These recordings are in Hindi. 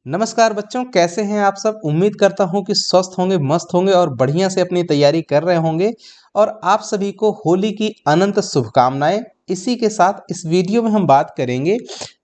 नमस्कार बच्चों, कैसे हैं आप सब। उम्मीद करता हूं कि स्वस्थ होंगे, मस्त होंगे और बढ़िया से अपनी तैयारी कर रहे होंगे। और आप सभी को होली की अनंत शुभकामनाएं। इसी के साथ इस वीडियो में हम बात करेंगे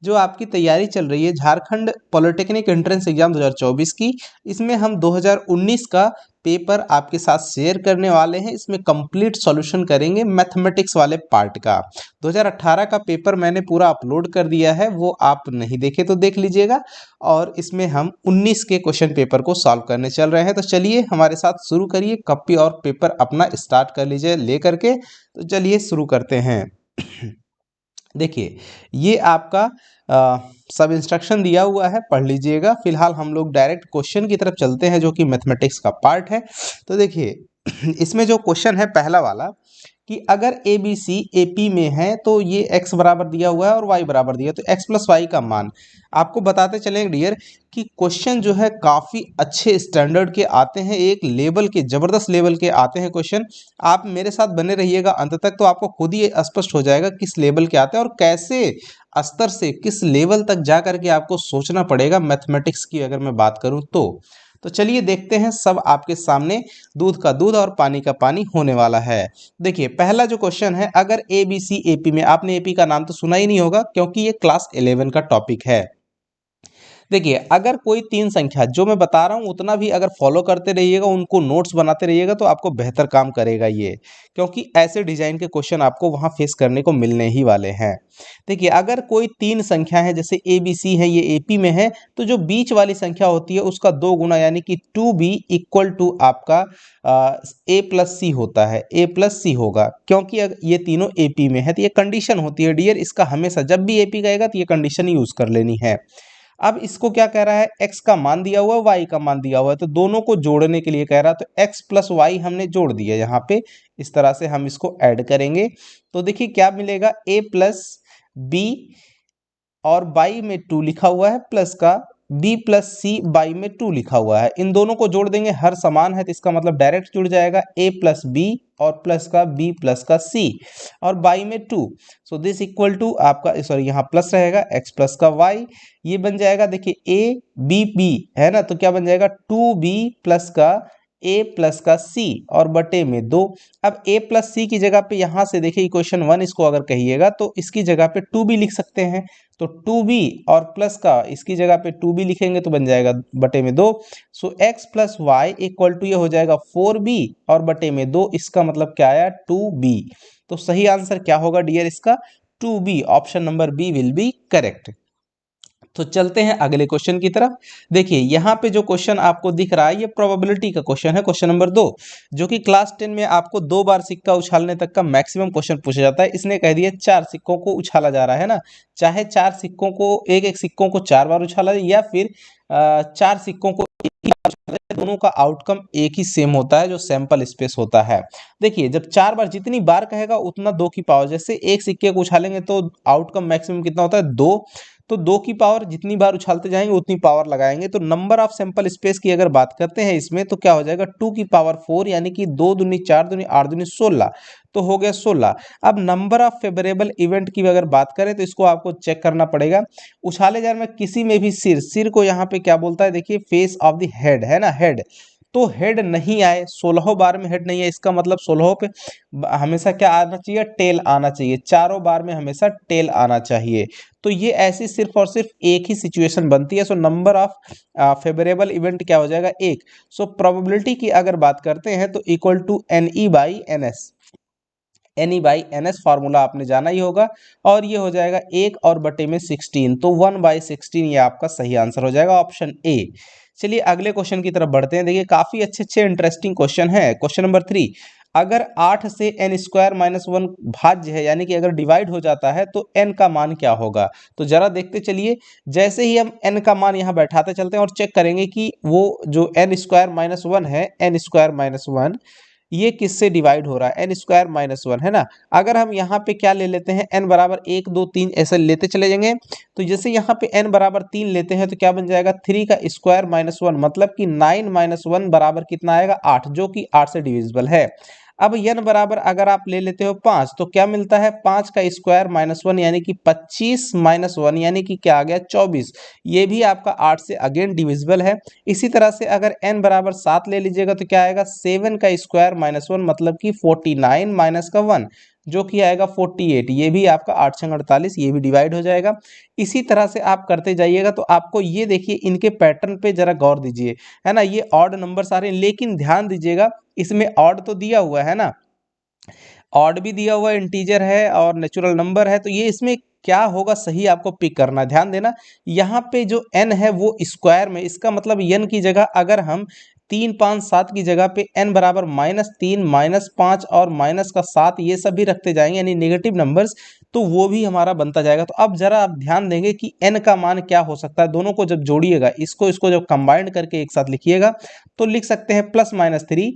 जो आपकी तैयारी चल रही है झारखंड पॉलिटेक्निक एंट्रेंस एग्जाम 2024 की। इसमें हम 2019 का पेपर आपके साथ शेयर करने वाले हैं। इसमें कंप्लीट सॉल्यूशन करेंगे मैथमेटिक्स वाले पार्ट का। 2018 का पेपर मैंने पूरा अपलोड कर दिया है, वो आप नहीं देखे तो देख लीजिएगा। और इसमें हम 19 के क्वेश्चन पेपर को सॉल्व करने चल रहे हैं। तो चलिए हमारे साथ शुरू करिए, कॉपी और पेपर अपना स्टार्ट कर लीजिए ले करके। तो चलिए शुरू करते हैं। देखिए, ये आपका सब इंस्ट्रक्शन दिया हुआ है, पढ़ लीजिएगा। फिलहाल हम लोग डायरेक्ट क्वेश्चन की तरफ चलते हैं जो कि मैथमेटिक्स का पार्ट है। तो देखिए इसमें जो क्वेश्चन है पहला वाला कि अगर A B C A P में है तो ये x बराबर दिया हुआ है और y बराबर दिया है, तो x प्लस वाई का मान आपको बताते चलेंगे डियर कि क्वेश्चन जो है काफ़ी अच्छे स्टैंडर्ड के आते हैं, एक लेवल के, ज़बरदस्त लेवल के आते हैं क्वेश्चन। आप मेरे साथ बने रहिएगा अंत तक, तो आपको खुद ही स्पष्ट हो जाएगा किस लेवल के आते हैं और कैसे स्तर से किस लेवल तक जा करके आपको सोचना पड़ेगा मैथमेटिक्स की अगर मैं बात करूं तो चलिए देखते हैं। सब आपके सामने दूध का दूध और पानी का पानी होने वाला है। देखिए पहला जो क्वेश्चन है, अगर ए बी सी एपी में, आपने एपी का नाम तो सुना ही नहीं होगा क्योंकि ये क्लास 11 का टॉपिक है। देखिए अगर कोई तीन संख्या जो मैं बता रहा हूँ उतना भी अगर फॉलो करते रहिएगा, उनको नोट्स बनाते रहिएगा, तो आपको बेहतर काम करेगा ये, क्योंकि ऐसे डिजाइन के क्वेश्चन आपको वहाँ फेस करने को मिलने ही वाले हैं। देखिए अगर कोई तीन संख्या है, जैसे ए बी सी है, ये एपी में है, तो जो बीच वाली संख्या होती है उसका दो गुना यानी कि 2b इक्वल टू आपका ए प्लस सी होता है, ए प्लस सी होगा, क्योंकि अगर ये तीनों एपी में है तो ये कंडीशन होती है डियर। इसका हमेशा जब भी एपी कहेगा तो ये कंडीशन यूज कर लेनी है। अब इसको क्या कह रहा है, x का मान दिया हुआ है, y का मान दिया हुआ है, तो दोनों को जोड़ने के लिए कह रहा है, तो x प्लस वाई हमने जोड़ दिया यहाँ पे। इस तरह से हम इसको ऐड करेंगे तो देखिए क्या मिलेगा, a प्लस बी और बाई में 2 लिखा हुआ है, प्लस का b प्लस सी बाई में 2 लिखा हुआ है। इन दोनों को जोड़ देंगे, हर समान है तो इसका मतलब डायरेक्ट जुड़ जाएगा, a प्लस बी और प्लस का b प्लस का c और बाई में 2। सो दिस इक्वल टू आपका, सॉरी यहाँ प्लस रहेगा, x प्लस का y, ये बन जाएगा देखिए a b b है ना, तो क्या बन जाएगा 2b प्लस का a प्लस का c और बटे में 2। अब a प्लस सी की जगह पे यहाँ से देखिए इक्वेशन 1 इसको अगर कहिएगा तो इसकी जगह पे 2b लिख सकते हैं, तो 2b और प्लस का इसकी जगह पे 2b लिखेंगे तो बन जाएगा बटे में 2। So x plus y equal to ये हो जाएगा 4b और बटे में 2, इसका मतलब क्या आया 2b। तो सही आंसर क्या होगा डियर इसका, 2b, option number B will be correct. तो चलते हैं अगले क्वेश्चन की तरफ। देखिए यहाँ पे जो क्वेश्चन आपको दिख रहा है ये प्रोबेबिलिटी का क्वेश्चन है, क्वेश्चन नंबर 2, जो कि क्लास 10 में आपको 2 बार सिक्का उछालने तक का मैक्सिमम क्वेश्चन पूछा जाता है। इसने कह दिया 4 सिक्कों को उछाला जा रहा है ना, चाहे 4 सिक्कों को, एक एक सिक्कों को 4 बार उछाला जाए या फिर 4 सिक्कों को एक ही बार उछाला जाए, दोनों का आउटकम एक ही सेम होता है जो सैंपल स्पेस होता है। देखिए जब 4 बार, जितनी बार कहेगा उतना 2 की पावर, जैसे एक सिक्के को उछालेंगे तो आउटकम मैक्सिमम कितना होता है 2, तो 2 की पावर जितनी बार उछालते जाएंगे उतनी पावर लगाएंगे। तो नंबर ऑफ सैंपल स्पेस की अगर बात करते हैं इसमें तो क्या हो जाएगा 2 की पावर 4 यानी कि 2 दूनी 4 दूनी 8 दूनी 16, तो हो गया 16। अब नंबर ऑफ फेवरेबल इवेंट की अगर बात करें तो इसको आपको चेक करना पड़ेगा। उछाले जाने में किसी में भी सिर को यहाँ पे क्या बोलता है, देखिए फेस ऑफ द हेड है ना, हेड, तो हेड नहीं आए, 16 बार में हेड नहीं है, इसका मतलब 16 पे हमेशा क्या आना चाहिए, टेल आना चाहिए, चारों बार में हमेशा टेल आना चाहिए। तो ये ऐसी सिर्फ और सिर्फ एक ही सिचुएशन बनती है। So number of favourable event क्या हो जाएगा, एक। सो प्रोबेबिलिटी की अगर बात करते हैं तो equal to N E by N S, N E by N S formula आपने जाना ही होगा, और ये हो जाएगा 1 और बटे में 16, तो 1/16 ये आपका सही आंसर हो जाएगा, ऑप्शन ए। चलिए अगले क्वेश्चन की तरफ बढ़ते हैं। देखिए काफी अच्छे अच्छे इंटरेस्टिंग क्वेश्चन है। क्वेश्चन नंबर 3, अगर 8 से n स्क्वायर माइनस 1 भाज्य है, यानी कि अगर डिवाइड हो जाता है तो n का मान क्या होगा। तो जरा देखते चलिए, जैसे ही हम n का मान यहाँ बैठाते चलते हैं और चेक करेंगे कि वो जो n स्क्वायर माइनस 1 है, n स्क्वायर माइनस 1 ये किससे डिवाइड हो रहा है, n स्क्वायर माइनस 1 है ना। अगर हम यहाँ पे क्या ले लेते हैं, n बराबर 1 2 3 ऐसे लेते चले जाएंगे, तो जैसे यहाँ पे n बराबर 3 लेते हैं तो क्या बन जाएगा 3 का स्क्वायर माइनस 1, मतलब कि 9 माइनस 1 बराबर कितना आएगा 8, जो कि 8 से डिविजिबल है। अब n बराबर अगर आप ले लेते हो 5 तो क्या मिलता है, 5 का स्क्वायर -1 यानी कि 25 -1 यानी कि क्या आ गया 24। ये भी आपका 8 से अगेन डिविजिबल है। इसी तरह से अगर n बराबर 7 ले लीजिएगा तो क्या आएगा, 7 का स्क्वायर -1 मतलब कि 49 माइनस का 1 जो कि आएगा 48। ये भी आपका 8 छंग 48, ये भी डिवाइड हो जाएगा। इसी तरह से आप करते जाइएगा तो आपको ये देखिए इनके पैटर्न पे जरा गौर दीजिए, है ना। ये ऑड नंबर्स आ रहे हैं लेकिन ध्यान दीजिएगा इसमें ऑड तो दिया हुआ है ना, ऑड भी दिया हुआ इंटीजर है और नेचुरल नंबर है, तो ये इसमें क्या होगा सही आपको पिक करना। ध्यान देना यहाँ पे जो n है वो स्क्वायर में, इसका मतलब n की जगह अगर हम 3 5 7 की जगह पे n बराबर -3 -5 और -7 ये सब भी रखते जाएंगे यानी नेगेटिव नंबर्स, तो वो भी हमारा बनता जाएगा। तो अब जरा आप ध्यान देंगे कि n का मान क्या हो सकता है। दोनों को जब जोड़िएगा, इसको इसको जब कंबाइंड करके एक साथ लिखिएगा तो लिख सकते हैं +-3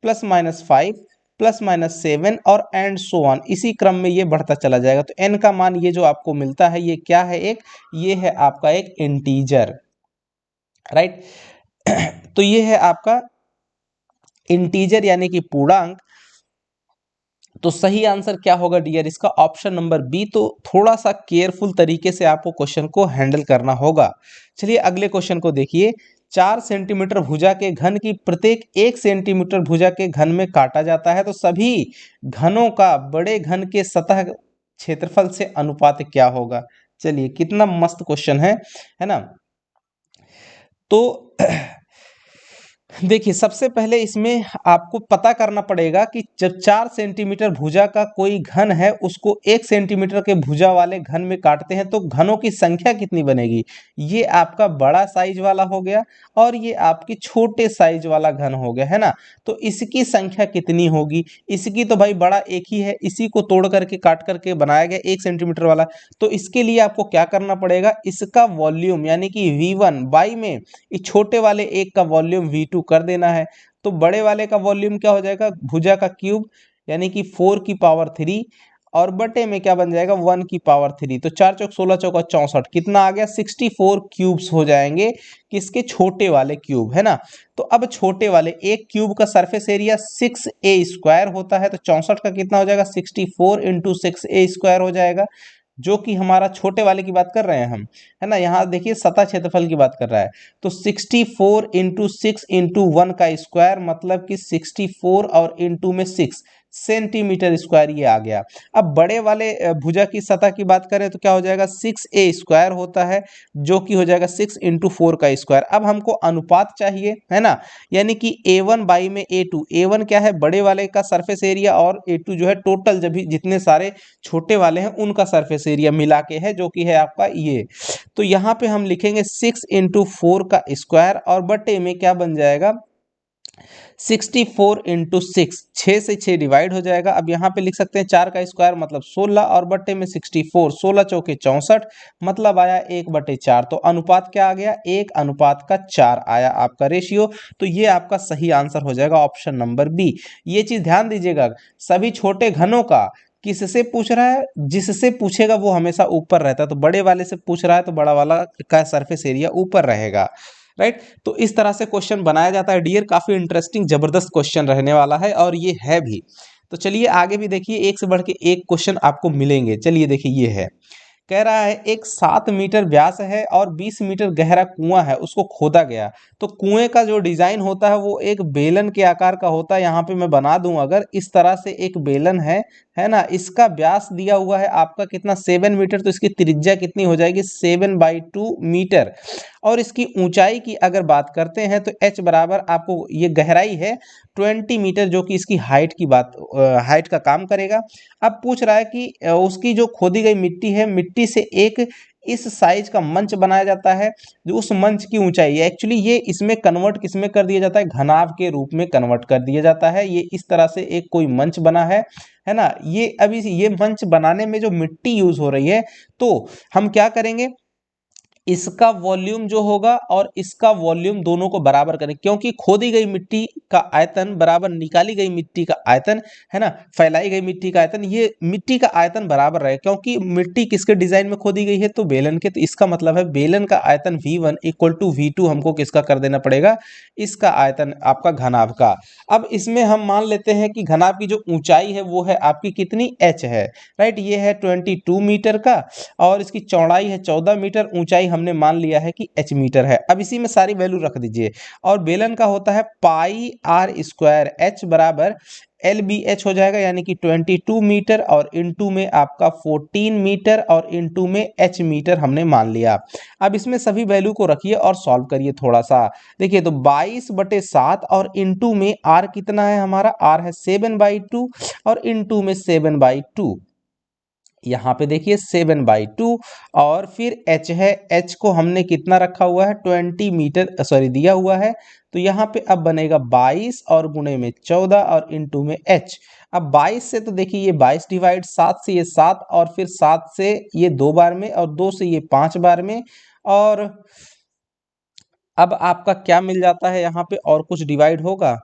+-5 +-7 और एंड सो ऑन, इसी क्रम में ये बढ़ता चला जाएगा। तो n का मान ये जो आपको मिलता है ये क्या है, ये है आपका एक इंटीजर, राइट। तो ये है आपका इंटीजर यानी कि पूर्णांक। तो सही आंसर क्या होगा डियर, इसका ऑप्शन नंबर बी। तो थोड़ा सा केयरफुल तरीके से आपको क्वेश्चन को हैंडल करना होगा। चलिए अगले क्वेश्चन को देखिए। 4 सेंटीमीटर भुजा के घन की प्रत्येक 1 सेंटीमीटर भुजा के घन में काटा जाता है, तो सभी घनों का बड़े घन के सतह क्षेत्रफल से अनुपात क्या होगा। चलिए कितना मस्त क्वेश्चन है ना। तो देखिए सबसे पहले इसमें आपको पता करना पड़ेगा कि जब 4 सेंटीमीटर भुजा का कोई घन है उसको 1 सेंटीमीटर के भुजा वाले घन में काटते हैं तो घनों की संख्या कितनी बनेगी। ये आपका बड़ा साइज वाला हो गया और ये आपकी छोटे साइज वाला घन हो गया, है ना। तो इसकी संख्या कितनी होगी, इसकी तो भाई बड़ा एक ही है, इसी को तोड़ करके काट करके बनाया गया 1 सेंटीमीटर वाला। तो इसके लिए आपको क्या करना पड़ेगा, इसका वॉल्यूम यानी कि V1 बाई में इस छोटे वाले एक का वॉल्यूम V2 कर देना है। तो बड़े वाले का वॉल्यूम क्या हो जाएगा, भुजा का क्यूब यानी कि 4 की पावर 3 और बटे में क्या बन जाएगा 1 की पावर 3। तो 4 चौक 16 चौका 64, कितना आ गया 64 क्यूब्स हो जाएंगे किसके, छोटे वाले क्यूब, है ना। तो अब छोटे वाले एक क्यूब का सरफेस एरिया 6a² होता है, तो 64 का कितना हो जाएगा 64 इंटू 6a² हो जाएगा, जो कि हमारा छोटे वाले की बात कर रहे हैं हम, है ना। यहाँ देखिए सतह क्षेत्रफल की बात कर रहा है। तो 64 इंटू 6 इंटू 1 का स्क्वायर मतलब कि 64 और इंटू में 6 सेंटीमीटर स्क्वायर ये आ गया। अब बड़े वाले भुजा की सतह की बात करें तो क्या हो जाएगा 6a² होता है, जो कि हो जाएगा 6 इंटू 4 का स्क्वायर। अब हमको अनुपात चाहिए, है ना, यानी कि a1 बाई में a2। a1 क्या है, बड़े वाले का सरफेस एरिया और a2 जो है टोटल जब भी जितने सारे छोटे वाले हैं उनका सरफेस एरिया मिला के है, जो कि है आपका ये। तो यहाँ पे हम लिखेंगे 6 इंटू 4 का स्क्वायर और बटे में क्या बन जाएगा 64 इंटू 6, 6 से 6 डिवाइड हो जाएगा। अब यहाँ पे लिख सकते हैं 4 का स्क्वायर मतलब 16 और बटे में 64, 16 चौके 64 मतलब आया 1/4। तो अनुपात क्या आ गया, 1:4 आया आपका रेशियो। तो ये आपका सही आंसर हो जाएगा ऑप्शन नंबर बी। ये चीज ध्यान दीजिएगा, सभी छोटे घनों का किससे पूछ रहा है, जिससे पूछेगा वो हमेशा ऊपर रहता है। तो बड़े वाले से पूछ रहा है तो बड़ा वाला का सरफेस एरिया ऊपर रहेगा, राइट। तो इस तरह से क्वेश्चन बनाया जाता है डियर, काफी इंटरेस्टिंग जबरदस्त क्वेश्चन रहने वाला है और ये है भी। तो चलिए आगे भी देखिए, एक से बढ़ के एक क्वेश्चन आपको मिलेंगे। चलिए देखिए ये है, कह रहा है एक 7 मीटर व्यास है और 20 मीटर गहरा कुआं है, उसको खोदा गया। तो कुएं का जो डिजाइन होता है वो एक बेलन के आकार का होता है। यहाँ पे मैं बना दूं, अगर इस तरह से एक बेलन है ना, इसका व्यास दिया हुआ है आपका कितना 7 मीटर, तो इसकी त्रिज्या कितनी हो जाएगी 7/2 मीटर। और इसकी ऊंचाई की अगर बात करते हैं तो h बराबर आपको, ये गहराई है 20 मीटर, जो कि इसकी हाइट की बात, हाइट का काम करेगा। अब पूछ रहा है कि उसकी जो खोदी गई मिट्टी है, मिट्टी से एक इस साइज का मंच बनाया जाता है, जो उस मंच की ऊंचाई है। एक्चुअली ये इसमें कन्वर्ट किसमें कर दिया जाता है, घनाभ के रूप में कन्वर्ट कर दिया जाता है। ये इस तरह से एक कोई मंच बना है ना। ये अभी ये मंच बनाने में जो मिट्टी यूज हो रही है, तो हम क्या करेंगे, इसका वॉल्यूम जो होगा और इसका वॉल्यूम दोनों को बराबर करें, क्योंकि खोदी गई मिट्टी का आयतन बराबर निकाली गई मिट्टी का आयतन है ना, फैलाई गई मिट्टी का आयतन, ये मिट्टी का आयतन बराबर रहे, क्योंकि मिट्टी किसके डिजाइन में खोदी गई है, तो बेलन के। तो इसका मतलब है बेलन का आयतन V1 इक्वल टू V2 हमको किसका कर देना पड़ेगा, इसका आयतन आपका घनाभ का। अब इसमें हम मान लेते हैं कि घनाभ की जो ऊंचाई है वो है आपकी कितनी, h है, राइट। ये है 22 मीटर का और इसकी चौड़ाई है 14 मीटर, ऊंचाई हमने मान लिया है कि h मीटर है। अब इसी में सारी वैल्यू रख दीजिए। और बेलन का होता है पाई आर स्क्वायर, h बराबर LBH हो जाएगा, यानी कि 22 मीटर और इनटू में आपका 14 मीटर और इनटू में h मीटर हमने मान लिया। अब इसमें सभी वैल्यू को रखिए और सॉल्व करिए थोड़ा सा। देखिए तो 22/7 और इनटू में r कितना है हमारा, r है 7/2 और इनटू में 7/2, यहाँ पे देखिए 7/2 और फिर h है, h को हमने कितना रखा हुआ है 20 मीटर सॉरी दिया हुआ है, तो यहाँ पे अब बनेगा 22 और गुणे में 14 और इनटू में h। अब 22 से तो देखिए ये 22 डिवाइड, 7 से ये 7 और फिर 7 से ये 2 बार में और 2 से ये 5 बार में, और अब आपका क्या मिल जाता है यहाँ पे, और कुछ डिवाइड होगा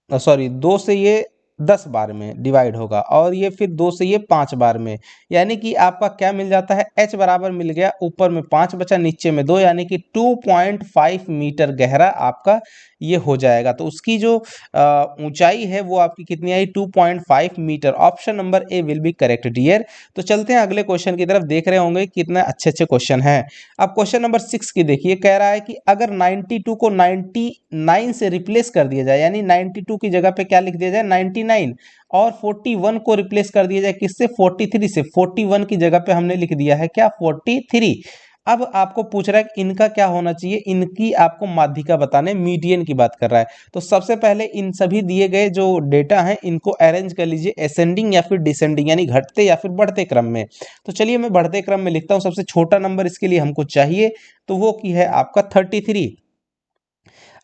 सॉरी 2 से ये 10 बार में डिवाइड होगा और ये फिर 2 से ये 5 बार में, यानी कि आपका क्या मिल जाता है, h बराबर मिल गया, ऊपर में 5 बचा नीचे में 2, यानी कि 2.5 मीटर गहरा आपका ये हो जाएगा। तो उसकी जो ऊंचाई है वो आपकी कितनी आई, 2.5 metre. Option number A will be correct dear. तो चलते हैं अगले क्वेश्चन की तरफ, देख रहे होंगे कितने अच्छे अच्छे क्वेश्चन हैं। अब क्वेश्चन नंबर 6 की देखिए, कह रहा है कि अगर 92 को 99 से रिप्लेस कर दिया जाए, यानी 92 की जगह पे क्या लिख दिया जाए 99, और 41 को रिप्लेस कर दिया जाए किससे, 43 से। 41 की जगह पे हमने लिख दिया है क्या, 43। अब आपको पूछ रहा है कि इनका क्या होना चाहिए, इनकी आपको माध्यिका बताने, मीडियन की बात कर रहा है। तो सबसे पहले इन सभी दिए गए जो डेटा हैं इनको अरेंज कर लीजिए असेंडिंग या फिर डिसेंडिंग, यानी घटते या फिर बढ़ते क्रम में। तो चलिए मैं बढ़ते क्रम में लिखता हूं, सबसे छोटा नंबर इसके लिए हमको चाहिए तो वो की है आपका 33।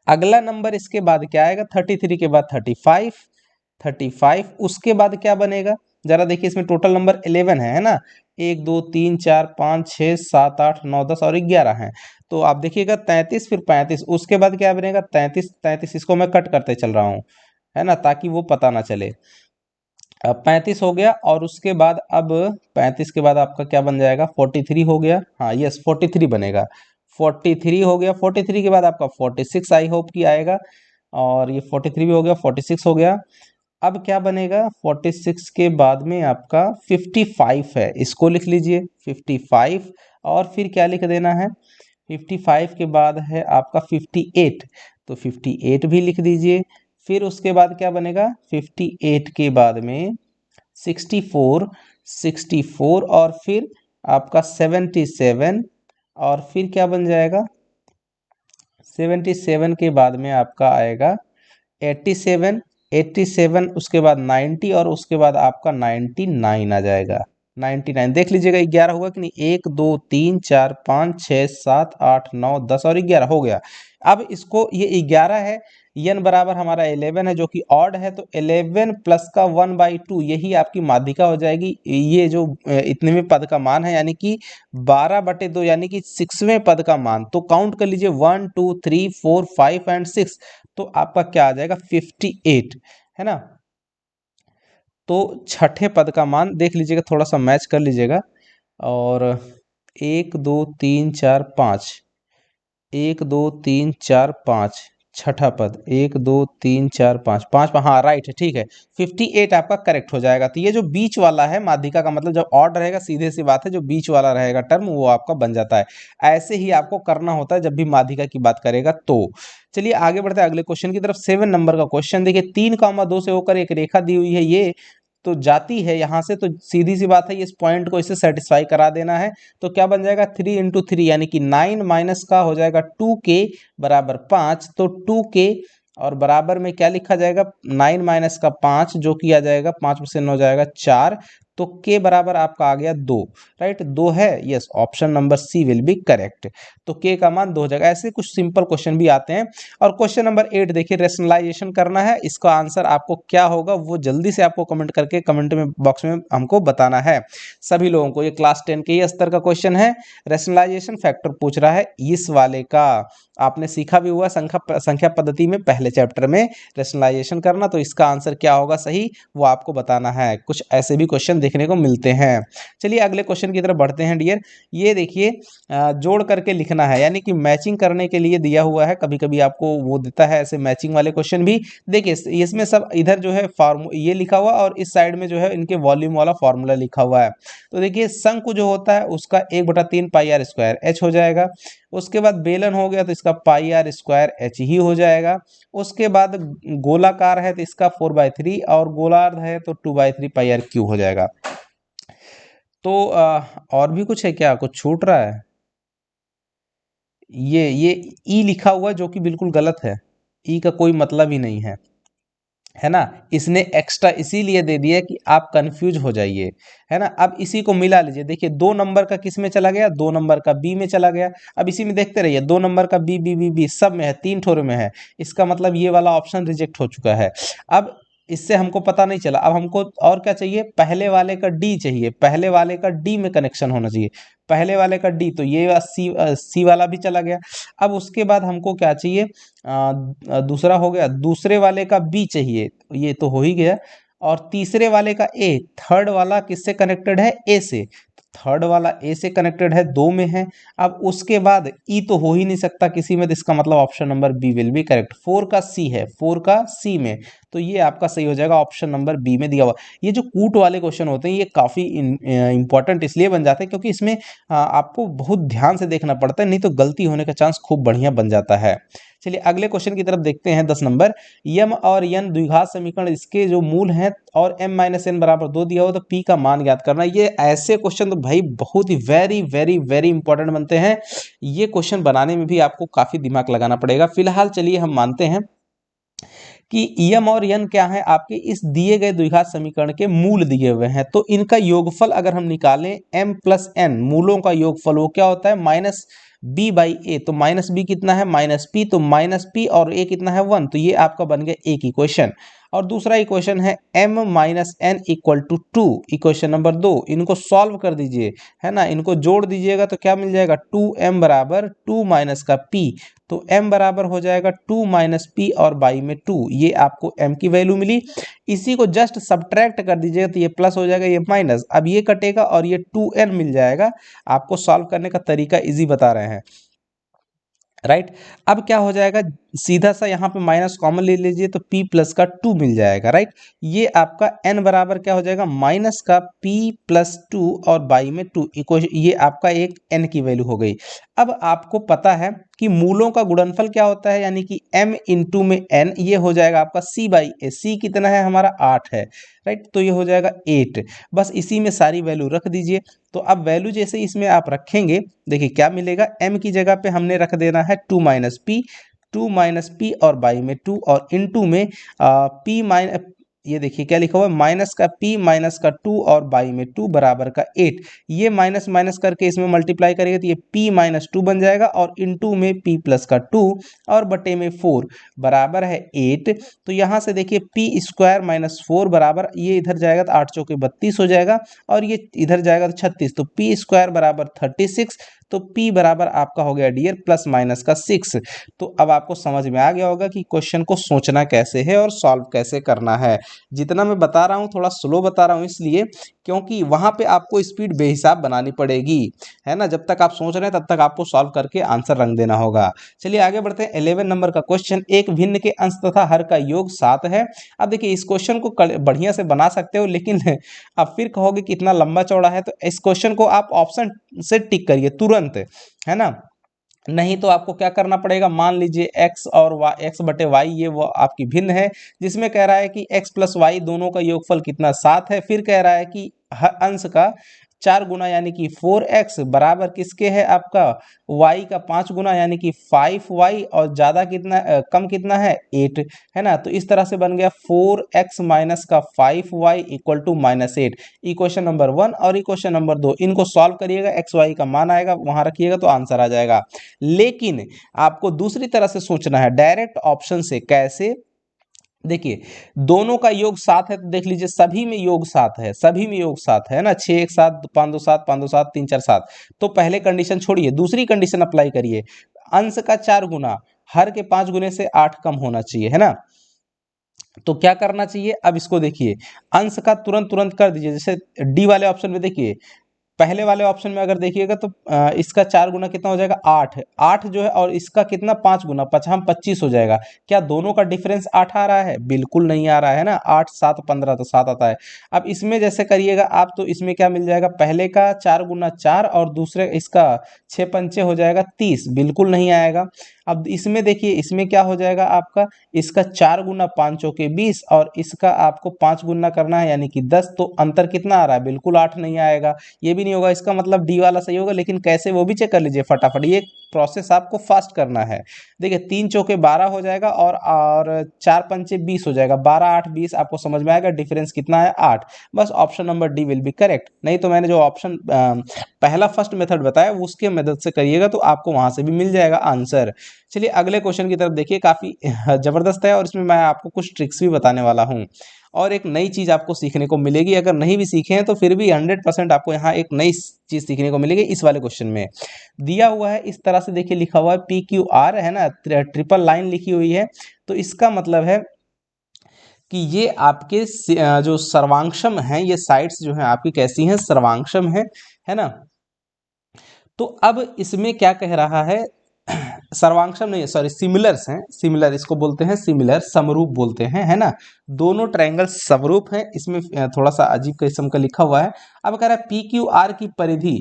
अगला नंबर इसके बाद क्या आएगा, 33 के बाद 35, उसके बाद क्या बनेगा, जरा देखिए इसमें टोटल नंबर 11 है ना, 1 2 3 4 5 6 7 8 9 10 और 11 है। तो आप देखिएगा 33 फिर 35, उसके बाद क्या बनेगा 33, इसको मैं कट करते चल रहा हूँ है ना, ताकि वो पता ना चले। अब 35 हो गया और उसके बाद अब 35 के बाद आपका क्या बन जाएगा, 43 हो गया, हाँ यस 43 बनेगा, 43 हो गया। 43 के बाद आपका 46 आई होप कि आएगा, और ये 43 भी हो गया, 46 हो गया। अब क्या बनेगा, 46 के बाद में आपका 55 है, इसको लिख लीजिए 55, और फिर क्या लिख देना है, 55 के बाद है आपका 58, तो 58 भी लिख दीजिए। फिर उसके बाद क्या बनेगा, 58 के बाद में 64 और फिर आपका 77, और फिर क्या बन जाएगा, 77 के बाद में आपका आएगा 87, उसके बाद 90 और उसके बाद आपका 99 आ जाएगा। 99 देख लीजिएगा, 11 हुआ कि नहीं, 1 2 3 4 5 6 7 8 9 10 और 11 हो गया। अब इसको ये 11 है, n बराबर हमारा 11 है जो कि ऑड है, तो 11 प्लस का 1/2 यही आपकी माध्यिका हो जाएगी। ये जो इतनेवें पद का मान है, यानी कि 12/2 यानी कि 6वें पद का मान। तो काउंट कर लीजिए 1 2 3 4 5 एंड 6, तो आपका क्या आ जाएगा 58 है ना। तो छठे पद का मान देख लीजिएगा, थोड़ा सा मैच कर लीजिएगा, और 1 2 3 4 5, 1 2 3 4 5, छठा पद 1 2 3 4 5 5, हाँ राइट है, ठीक है 58 आपका करेक्ट हो जाएगा। तो ये जो बीच वाला है माध्यिका का मतलब जब ऑड रहेगा, सीधे सी बात है जो बीच वाला रहेगा टर्म वो आपका बन जाता है। ऐसे ही आपको करना होता है जब भी माध्यिका की बात करेगा। तो चलिए आगे बढ़ते हैं अगले क्वेश्चन की तरफ। 7 नंबर का क्वेश्चन देखिए, 3,2 से होकर एक रेखा दी हुई है, ये तो जाती है यहाँ से, तो सीधी सी बात है इस पॉइंट को इसे सेटिस्फाई करा देना है। तो क्या बन जाएगा 3 इंटू 3 यानी कि 9 माइनस का हो जाएगा 2k बराबर 5, तो 2k और बराबर में क्या लिखा जाएगा 9 माइनस का 5 जो कि आ जाएगा 5 में से 9 जाएगा 4, तो k बराबर आपका आ गया 2, राइट, 2 है, yes, option number C will be correct. तो k का मान 2 हो जाएगा। ऐसे कुछ सिंपल क्वेश्चन भी आते हैं। और क्वेश्चन नंबर 8 देखिए, रेशनलाइजेशन करना है। इसका आंसर आपको क्या होगा वो जल्दी से आपको कमेंट करके कमेंट में बॉक्स में हमको बताना है सभी लोगों को। ये क्लास 10 के ही स्तर का क्वेश्चन है, रेशनलाइजेशन फैक्टर पूछ रहा है इस वाले का। आपने सीखा भी हुआ संख्या पद्धति में पहले चैप्टर में रेशनलाइजेशन करना। तो इसका आंसर क्या होगा सही वो आपको बताना है। कुछ ऐसे भी क्वेश्चन देखने को मिलते हैं। चलिए अगले क्वेश्चन की तरफ बढ़ते हैं डियर। ये देखिए, जोड़ करके लिखना है, यानी कि मैचिंग करने के लिए दिया हुआ है। कभी कभी आपको वो देता है ऐसे मैचिंग वाले क्वेश्चन भी। देखिए इसमें सब इधर जो है ये लिखा हुआ और इस साइड में जो है इनके वॉल्यूम वाला फॉर्मूला लिखा हुआ है। तो देखिए शंकु जो होता है उसका 1/3 पाई आर स्क्वायर एच हो जाएगा। उसके बाद बेलन हो गया तो इसका पाई आर स्क्वायर एच ही हो जाएगा। उसके बाद गोलाकार है तो इसका 4/3 और गोलार्ध है तो 2/3 पाई आर क्यूब हो जाएगा। तो और भी कुछ है क्या, कुछ छूट रहा है? ये ई लिखा हुआ जो कि बिल्कुल गलत है। ई का कोई मतलब ही नहीं है ना। इसने एक्स्ट्रा इसीलिए दे दिया कि आप कंफ्यूज हो जाइए, है ना। अब इसी को मिला लीजिए। देखिए 2 नंबर का किस में चला गया, 2 नंबर का बी में चला गया। अब इसी में देखते रहिए, 2 नंबर का बी बी बी बी सब में है, 3 ठोर में है। इसका मतलब ये वाला ऑप्शन रिजेक्ट हो चुका है। अब इससे हमको पता नहीं चला। अब हमको और क्या चाहिए, पहले वाले का डी चाहिए। पहले वाले का डी में कनेक्शन होना चाहिए, पहले वाले का डी। तो ये सी वाला भी चला गया। अब उसके बाद हमको क्या चाहिए, दूसरा हो गया, दूसरे वाले का बी चाहिए, ये तो हो ही गया। और तीसरे वाले का ए, थर्ड वाला किससे कनेक्टेड है, ए से। थर्ड वाला ए से कनेक्टेड है, 2 में है। अब उसके बाद ई तो हो ही नहीं सकता किसी में, तो इसका मतलब option number B will be correct. 4 का सी है, 4 का सी में, तो ये आपका सही हो जाएगा, ऑप्शन नंबर बी में दिया हुआ। ये जो कूट वाले क्वेश्चन होते हैं ये काफ़ी इंपॉर्टेंट इसलिए बन जाते हैं क्योंकि इसमें आपको बहुत ध्यान से देखना पड़ता है, नहीं तो गलती होने का चांस खूब बढ़िया बन जाता है। चलिए अगले क्वेश्चन की तरफ देखते हैं। 10 नंबर, यम और यन द्विघात समीकरण इसके जो मूल हैं और m माइनस एन बराबर 2 दिया हो तो p का मान ज्ञात करना। ये ऐसे क्वेश्चन तो भाई बहुत ही वेरी वेरी वेरी इंपॉर्टेंट बनते हैं। ये क्वेश्चन बनाने में भी आपको काफ़ी दिमाग लगाना पड़ेगा। फिलहाल चलिए हम मानते हैं कि यम और यन क्या है, आपके इस दिए गए द्विघात समीकरण के मूल दिए हुए हैं। तो इनका योगफल अगर हम निकालें m प्लस एन, मूलों का योगफल वो क्या होता है, माइनस b बाई ए। तो माइनस बी कितना है, माइनस पी, तो माइनस पी और a कितना है 1। तो ये आपका बन गया एक इक्वेशन। और दूसरा इक्वेशन है m minus N equal to 2, equation number 2। इनको सॉल्व कर दीजिए, है ना, इनको जोड़ दीजिएगा तो क्या मिल जाएगा, 2m बराबर 2 माइनस का p। तो m बराबर हो जाएगा 2 माइनस पी और बाई में 2। ये आपको m की वैल्यू मिली। इसी को जस्ट सब्ट्रैक्ट कर दीजिएगा तो ये प्लस हो जाएगा, ये माइनस। अब ये कटेगा और ये 2n मिल जाएगा। आपको सॉल्व करने का तरीका इजी बता रहे हैं, राइट। अब क्या हो जाएगा, सीधा सा यहाँ पे माइनस कॉमन ले लीजिए तो p प्लस का 2 मिल जाएगा, राइट। ये आपका n बराबर क्या हो जाएगा, माइनस का p प्लस 2 और बाई में 2 इक्वेशन, ये आपका एक n की वैल्यू हो गई। अब आपको पता है कि मूलों का गुणनफल क्या होता है, यानी कि m इंटू में n, ये हो जाएगा आपका c बाई ए। c कितना है हमारा, 8 है, राइट। तो ये हो जाएगा 8। बस इसी में सारी वैल्यू रख दीजिए। तो अब वैल्यू जैसे इसमें आप रखेंगे, देखिए क्या मिलेगा, m की जगह पे हमने रख देना है 2 माइनस पी, 2 माइनस पी और बाई में 2 और इनटू में p माइनस, ये देखिए क्या लिखा हुआ है, माइनस का p माइनस का 2 और बाई में 2 बराबर का 8। ये माइनस माइनस करके इसमें मल्टीप्लाई करेंगे तो ये p माइनस 2 बन जाएगा और इनटू में p प्लस का 2 और बटे में 4 बराबर है 8। तो यहाँ से देखिए p स्क्वायर माइनस 4 बराबर, ये इधर जाएगा तो 8 चौके 32 हो जाएगा और ये इधर जाएगा तो 36। तो p स्क्वायर बराबर 36। तो p बराबर आपका हो गया डियर प्लस माइनस का 6। तो अब आपको समझ में आ गया होगा कि क्वेश्चन को सोचना कैसे है और सॉल्व कैसे करना है। जितना मैं बता रहा हूँ थोड़ा स्लो बता रहा हूँ इसलिए क्योंकि वहाँ पे आपको स्पीड बेहिसाब बनानी पड़ेगी, है ना। जब तक आप सोच रहे हैं तब तक आपको सॉल्व करके आंसर रंग देना होगा। चलिए आगे बढ़ते हैं। 11 नंबर का क्वेश्चन, एक भिन्न के अंश तथा हर का योग 7 है। अब देखिए इस क्वेश्चन को बढ़िया से बना सकते हो, लेकिन अब फिर कहोगे कितना लंबा चौड़ा है, तो इस क्वेश्चन को आप ऑप्शन से टिक करिए तुरंत, है ना। नहीं तो आपको क्या करना पड़ेगा, मान लीजिए x और y, x बटे y ये वो आपकी भिन्न है, जिसमें कह रहा है कि x प्लस वाई दोनों का योगफल कितना 7 है। फिर कह रहा है कि हर अंश का 4 गुना यानी कि 4x बराबर किसके है आपका y का 5 गुना यानी कि 5y और ज़्यादा कितना कम कितना है 8 है ना। तो इस तरह से बन गया 4x माइनस का 5y equal to -8। Equation number 1 और इक्वेशन नंबर 2 इनको सॉल्व करिएगा, एक्स वाई का मान आएगा वहां रखिएगा तो आंसर आ जाएगा। लेकिन आपको दूसरी तरह से सोचना है, डायरेक्ट ऑप्शन से। कैसे? देखिए दोनों का योग 7 है तो देख लीजिए सभी में योग 7 है, सभी में योग 7 है ना। 6 1 7 5 2 7 5 2 7 3 4 7। तो पहले कंडीशन छोड़िए, दूसरी कंडीशन अप्लाई करिए। अंश का 4 गुना हर के 5 गुने से 8 कम होना चाहिए, है ना। तो क्या करना चाहिए, अब इसको देखिए, अंश का तुरंत तुरंत कर दीजिए। जैसे डी वाले ऑप्शन में देखिए, पहले वाले ऑप्शन में अगर देखिएगा तो इसका 4 गुना कितना हो जाएगा 8, 8 जो है, और इसका कितना 5 गुना 25 हो जाएगा। क्या दोनों का डिफरेंस 8 आ रहा है? बिल्कुल नहीं आ रहा है ना। 8 7 15 तो 7 आता है। अब इसमें जैसे करिएगा आप तो इसमें क्या मिल जाएगा, पहले का 4 गुना 4 और दूसरे इसका 6 पंचे हो जाएगा 30, बिल्कुल नहीं आएगा। अब इसमें देखिए, इसमें क्या हो जाएगा आपका, इसका 4 गुना 5 चौके 20 और इसका आपको 5 गुना करना है यानी कि 10। तो अंतर कितना आ रहा है, बिल्कुल 8 नहीं आएगा, ये भी नहीं होगा। इसका मतलब डी वाला सही होगा। लेकिन कैसे वो भी चेक कर लीजिए फटाफट, ये प्रोसेस आपको फास्ट करना है। देखिए 3 चौके 12 हो जाएगा और 4 पंचे 20 हो जाएगा, 12 8 20 आपको समझ में आएगा डिफरेंस कितना है 8। बस option number D will be correct. नहीं तो मैंने जो ऑप्शन पहला फर्स्ट मेथड बताया उसके मदद से करिएगा तो आपको वहां से भी मिल जाएगा आंसर। चलिए अगले क्वेश्चन की तरफ देखिए, काफी जबरदस्त है और इसमें मैं आपको कुछ ट्रिक्स भी बताने वाला हूँ और एक नई चीज आपको सीखने को मिलेगी। अगर नहीं भी सीखे हैं तो फिर भी 100% आपको यहाँ एक नई चीज सीखने को मिलेगी। इस वाले क्वेश्चन में दिया हुआ है इस तरह से, देखिए लिखा हुआ है PQR है ना, ट्रिपल लाइन लिखी हुई है। तो इसका मतलब है कि ये आपके जो सर्वांशम हैं, ये साइड्स जो हैं आपकी कैसी हैं, सर्वांशम है ना। तो अब इसमें क्या कह रहा है, सर्वांशम नहीं, सॉरी सिमिलर्स हैं, सिमिलर इसको बोलते हैं, सिमिलर समरूप बोलते हैं, है ना। दोनों ट्रायंगल समरूप हैं। इसमें थोड़ा सा अजीब किस्म का लिखा हुआ है। अब कह रहा है PQR की परिधि,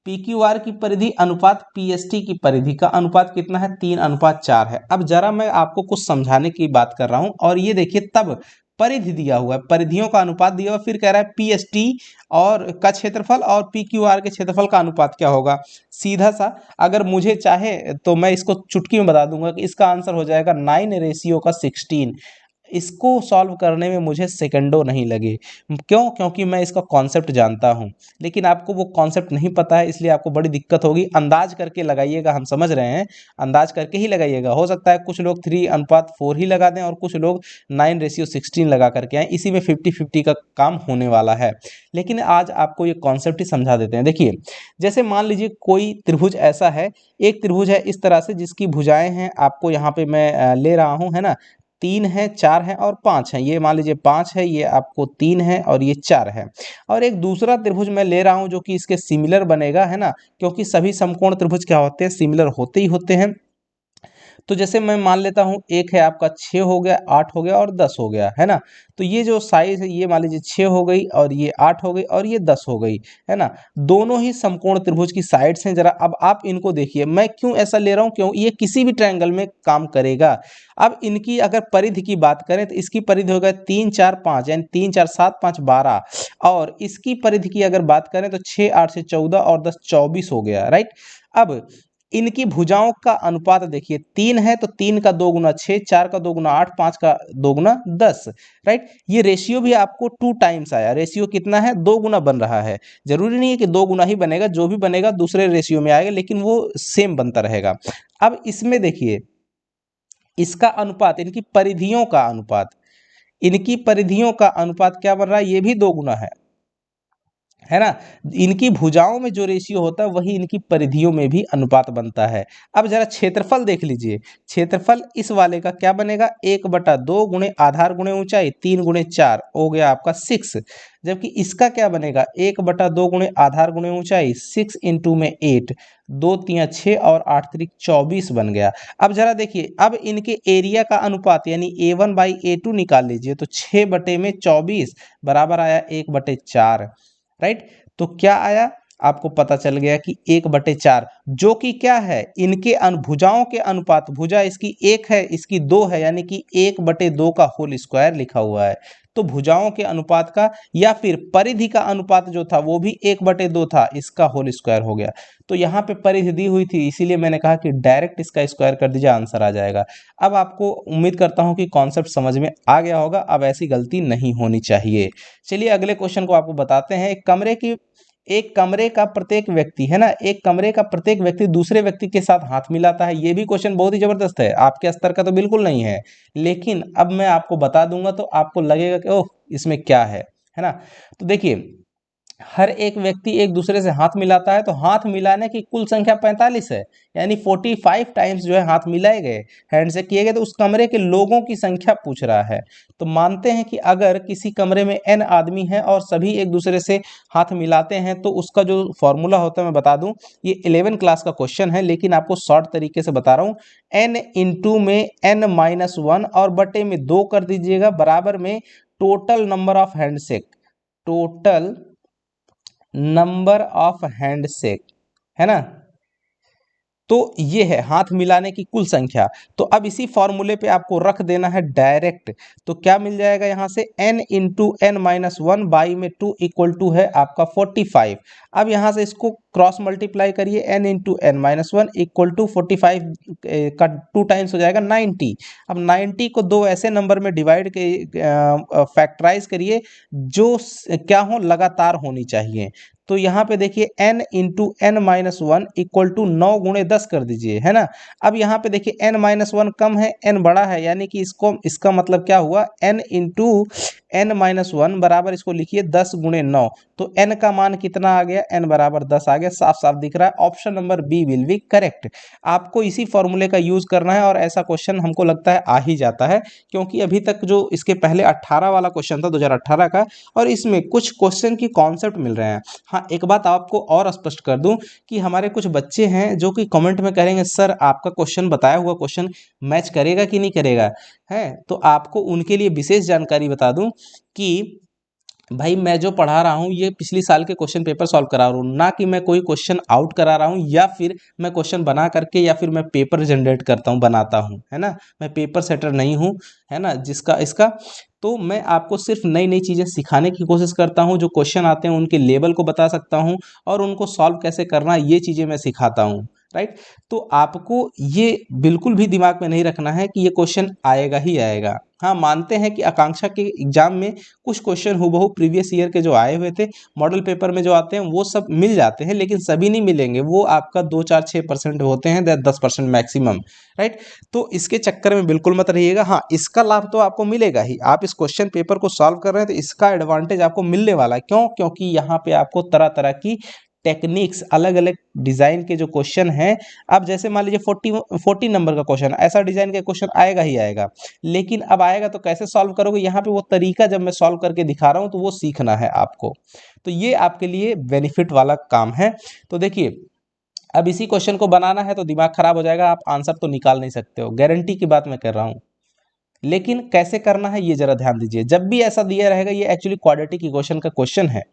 PQR की परिधि अनुपात PST की परिधि का अनुपात कितना है, 3:4 है। अब जरा मैं आपको कुछ समझाने की बात कर रहा हूं और ये देखिए तब परिधि दिया हुआ है, परिधियों का अनुपात दिया हुआ, फिर कह रहा है PST और का क्षेत्रफल और PQR के क्षेत्रफल का अनुपात क्या होगा। सीधा सा अगर मुझे चाहे तो मैं इसको चुटकी में बता दूंगा कि इसका आंसर हो जाएगा 9:16। इसको सॉल्व करने में मुझे सेकंडों नहीं लगे। क्यों? क्योंकि मैं इसका कॉन्सेप्ट जानता हूं। लेकिन आपको वो कॉन्सेप्ट नहीं पता है, इसलिए आपको बड़ी दिक्कत होगी। अंदाज करके लगाइएगा, हम समझ रहे हैं, अंदाज करके ही लगाइएगा। हो सकता है कुछ लोग 3:4 ही लगा दें और कुछ लोग 9:16 लगा करके आए। इसी में 50-50 का काम होने वाला है। लेकिन आज आपको ये कॉन्सेप्ट ही समझा देते हैं। देखिए जैसे मान लीजिए कोई त्रिभुज ऐसा है, एक त्रिभुज है इस तरह से जिसकी भुजाएं हैं, आपको यहाँ पे मैं ले रहा हूँ, है ना। 3 है, 4 है और 5 है। ये मान लीजिए 5 है, ये आपको 3 है और ये 4 है। और एक दूसरा त्रिभुज मैं ले रहा हूं जो कि इसके सिमिलर बनेगा, है ना, क्योंकि सभी समकोण त्रिभुज क्या होते हैं, सिमिलर होते ही होते हैं। तो जैसे मैं मान लेता हूँ एक है आपका 6 हो गया, 8 हो गया और 10 हो गया, है ना। तो ये जो साइज है ये मान लीजिए 6 हो गई और ये 8 हो गई और ये 10 हो गई, है ना। दोनों ही समकोण त्रिभुज की साइड्स हैं। जरा अब आप इनको देखिए, मैं क्यों ऐसा ले रहा हूँ, क्यों, ये किसी भी ट्रायंगल में काम करेगा। अब इनकी अगर परिधि की बात करें तो इसकी परिधि होगा 3 4 5, यानी 3 4 7 5 12। और इसकी परिधि की अगर बात करें तो 6 8 से 14 और 10 24 हो गया, राइट। अब इनकी भुजाओं का अनुपात देखिए, 3 है तो 3 का 2 गुना 6, 4 का 2 गुना 8, 5 का 2 गुना 10, राइट। ये रेशियो भी आपको 2 टाइम्स आया। रेशियो कितना है, 2 गुना बन रहा है। जरूरी नहीं है कि 2 गुना ही बनेगा, जो भी बनेगा दूसरे रेशियो में आएगा, लेकिन वो सेम बनता रहेगा। अब इसमें देखिए इसका अनुपात, इनकी परिधियों का अनुपात, इनकी परिधियों का अनुपात क्या बन रहा है, ये भी 2 गुना है ना। इनकी भुजाओं में जो रेशियो होता है वही इनकी परिधियों में भी अनुपात बनता है। अब जरा क्षेत्रफल देख लीजिए, क्षेत्रफल इस वाले का क्या बनेगा, 1/2 गुणे आधार गुणे ऊंचाई, 3 गुणे 4 हो गया आपका 6। जबकि इसका क्या बनेगा, 1/2 गुणे आधार गुणे ऊंचाई, 6 इंटू में 8, 2 3 6 और 8 3 24 बन गया। अब जरा देखिए, अब इनके एरिया का अनुपात यानी A1/A2 निकाल लीजिए, तो 6/24 बराबर आया 1/4, राइट। तो क्या आया, आपको पता चल गया कि 1/4, जो कि क्या है, इनके भुजाओं के अनुपात, भुजा इसकी 1 है, इसकी 2 है, यानी कि 1/2 का होल स्क्वायर लिखा हुआ है। तो भुजाओं के अनुपात का या फिर परिधि का अनुपात जो था वो भी 1/2 था, इसका होल स्क्वायर हो गया। तो यहाँ पे परिधि दी हुई थी, इसीलिए मैंने कहा कि डायरेक्ट इसका स्क्वायर कर दीजिए, आंसर आ जाएगा। अब आपको उम्मीद करता हूँ कि कॉन्सेप्ट समझ में आ गया होगा, अब ऐसी गलती नहीं होनी चाहिए। चलिए अगले क्वेश्चन को आपको बताते हैं। एक कमरे का प्रत्येक व्यक्ति है ना, एक कमरे का प्रत्येक व्यक्ति दूसरे व्यक्ति के साथ हाथ मिलाता है। ये भी क्वेश्चन बहुत ही जबरदस्त है, आपके स्तर का तो बिल्कुल नहीं है, लेकिन अब मैं आपको बता दूंगा तो आपको लगेगा कि ओह इसमें क्या है ना। तो देखिए, हर एक व्यक्ति एक दूसरे से हाथ मिलाता है, तो हाथ मिलाने की कुल संख्या 45 है, यानी 45 टाइम्स जो है हाथ मिलाए गए, हैंड से किए गए। तो उस कमरे के लोगों की संख्या पूछ रहा है। तो मानते हैं कि अगर किसी कमरे में n आदमी है और सभी एक दूसरे से हाथ मिलाते हैं, तो उसका जो फॉर्मूला होता है मैं बता दूं, ये 11 क्लास का क्वेश्चन है, लेकिन आपको शॉर्ट तरीके से बता रहा हूँ। n इंटू में n-1 और बटे में 2 कर दीजिएगा, बराबर में total number of handshake, total number of handshake, है ना। तो ये है हाथ मिलाने की कुल संख्या। तो अब इसी फॉर्मूले पे आपको रख देना है डायरेक्ट। तो क्या मिल जाएगा यहाँ से, n इंटू n-1 बाई में 2 इक्वल टू है आपका 45। अब यहाँ से इसको क्रॉस मल्टीप्लाई करिए, n into n-1 equal to 45 का 2 टाइम्स हो जाएगा 90। अब 90 को दो ऐसे नंबर में डिवाइड फैक्टराइज करिए जो क्या हो, लगातार होनी चाहिए। तो यहाँ पे देखिए n into n-1 equal to 9 गुणे 10 कर दीजिए, है ना। अब यहाँ पे देखिए n-1 कम है, n बड़ा है, यानी कि इसका मतलब क्या हुआ, n इंटू n-1 बराबर इसको लिखिए 10 गुणे 9। तो n का मान कितना आ गया, n बराबर 10 आ गया, साफ साफ दिख रहा है। Option number B will be correct. आपको इसी फॉर्मूले का यूज करना है, और ऐसा क्वेश्चन हमको लगता है आ ही जाता है, क्योंकि अभी तक जो इसके पहले 18 वाला क्वेश्चन था 2018 का, और इसमें कुछ क्वेश्चन की कॉन्सेप्ट मिल रहे हैं। हाँ, एक बात आपको और स्पष्ट कर दूं कि हमारे कुछ बच्चे हैं जो कि कमेंट में करेंगे सर आपका क्वेश्चन, बताया हुआ क्वेश्चन मैच करेगा कि नहीं करेगा, है। तो आपको उनके लिए विशेष जानकारी बता दूं कि भाई मैं जो पढ़ा रहा हूँ ये पिछली साल के क्वेश्चन पेपर सॉल्व करा रहा हूँ, ना कि मैं कोई क्वेश्चन आउट करा रहा हूँ, या फिर मैं क्वेश्चन बना करके, या फिर मैं पेपर जनरेट करता हूँ, बनाता हूँ, है ना। मैं पेपर सेटर नहीं हूँ, है ना, जिसका इसका। तो मैं आपको सिर्फ नई नई चीज़ें सिखाने की कोशिश करता हूँ, जो क्वेश्चन आते हैं उनके लेवल को बता सकता हूँ, और उनको सॉल्व कैसे करना है ये चीज़ें मैं सिखाता हूँ, राइट। तो आपको ये बिल्कुल भी दिमाग में नहीं रखना है कि ये क्वेश्चन आएगा ही आएगा। हाँ, मानते हैं कि आकांक्षा के एग्जाम में कुछ क्वेश्चन हूबहू प्रीवियस ईयर के जो आए हुए थे, मॉडल पेपर में जो आते हैं वो सब मिल जाते हैं, लेकिन सभी नहीं मिलेंगे, वो आपका 2, 4, 6% होते हैं, 10% मैक्सिमम, राइट। तो इसके चक्कर में बिल्कुल मत रहिएगा। हाँ, इसका लाभ तो आपको मिलेगा ही, आप इस क्वेश्चन पेपर को सॉल्व कर रहे हैं तो इसका एडवांटेज आपको मिलने वाला है। क्यों? क्योंकि यहाँ पे आपको तरह तरह की टेक्निक्स, अलग अलग डिजाइन के जो क्वेश्चन हैं, अब जैसे मान लीजिए 40 नंबर का क्वेश्चन, ऐसा डिजाइन का क्वेश्चन आएगा ही आएगा, लेकिन अब आएगा तो कैसे सॉल्व करोगे, यहाँ पे वो तरीका जब मैं सॉल्व करके दिखा रहा हूँ तो वो सीखना है आपको। तो ये आपके लिए बेनिफिट वाला काम है। तो देखिए, अब इसी क्वेश्चन को बनाना है तो दिमाग खराब हो जाएगा, आप आंसर तो निकाल नहीं सकते हो, गारंटी की बात मैं कर रहा हूँ। लेकिन कैसे करना है ये जरा ध्यान दीजिए। जब भी ऐसा दिया रहेगा, ये एक्चुअली क्वाड्रेटिक इक्वेशन का क्वेश्चन है,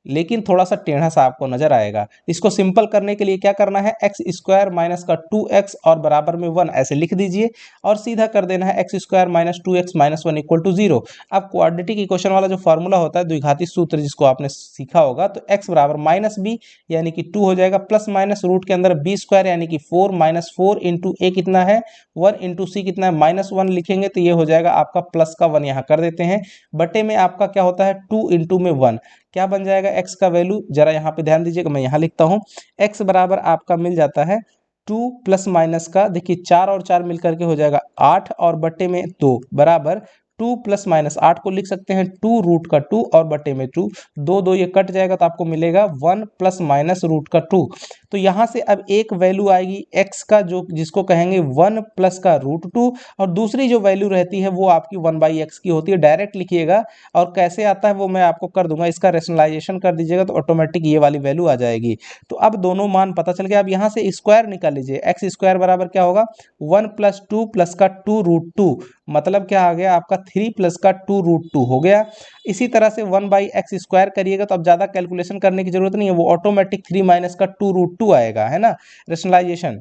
लेकिन थोड़ा सा टेढ़ा सा आपको नजर आएगा। इसको सिंपल करने के लिए क्या करना है, एक्स स्क्वायर माइनस का 2x और बराबर में 1 ऐसे लिख दीजिए, और सीधा कर देना है x square minus 2x minus 1 equal to 0। अब क्वाड्रेटिक इक्वेशन वाला जो फॉर्मूला होता है, द्विघाती सूत्र जिसको आपने सीखा होगा, तो x बराबर माइनस बी यानी कि 2 हो जाएगा, प्लस माइनस रूट के अंदर बी स्क्वायर यानी कि 4 माइनस 4 इंटू ए कितना है 1 इंटू सी कितना है -1 लिखेंगे, तो ये हो जाएगा आपका प्लस का 1 यहाँ कर देते हैं, बटे में आपका क्या होता है 2 इंटू में 1, क्या बन जाएगा x का वैल्यू, जरा यहाँ पे ध्यान दीजिएगा, मैं यहाँ लिखता हूँ। x बराबर आपका मिल जाता है 2 प्लस माइनस का, देखिए 4 और 4 मिलकर के हो जाएगा 8, और बटे में 2 बराबर 2 प्लस माइनस 8 को लिख सकते हैं 2 रूट का 2 और बटे में 2, 2 2 ये कट जाएगा तो आपको मिलेगा 1 प्लस माइनस रूट का 2। तो तो यहाँ से अब एक वैल्यू आएगी x का, जो जिसको कहेंगे 1 प्लस का रूट 2, और दूसरी जो वैल्यू रहती है वो आपकी 1/x की होती है। डायरेक्ट लिखिएगा, और कैसे आता है वो मैं आपको कर दूंगा, इसका रेशनलाइजेशन कर दीजिएगा तो ऑटोमेटिक ये वाली वैल्यू आ जाएगी। तो अब दोनों मान पता चल गया। अब यहाँ से स्क्वायर निकाल लीजिए, एक्स स्क्वायर बराबर क्या होगा 1 प्लस 2 प्लस का 2 रूट 2, मतलब क्या आ गया आपका 3 प्लस का 2 रूट 2 हो गया। इसी तरह से 1/x स्क्वायर करिएगा तो अब ज़्यादा कैलकुलेशन करने की जरूरत नहीं है, वो ऑटोमेटिक 3 माइनस का 2 रूट 2 आएगा, है ना, रेशनलाइजेशन।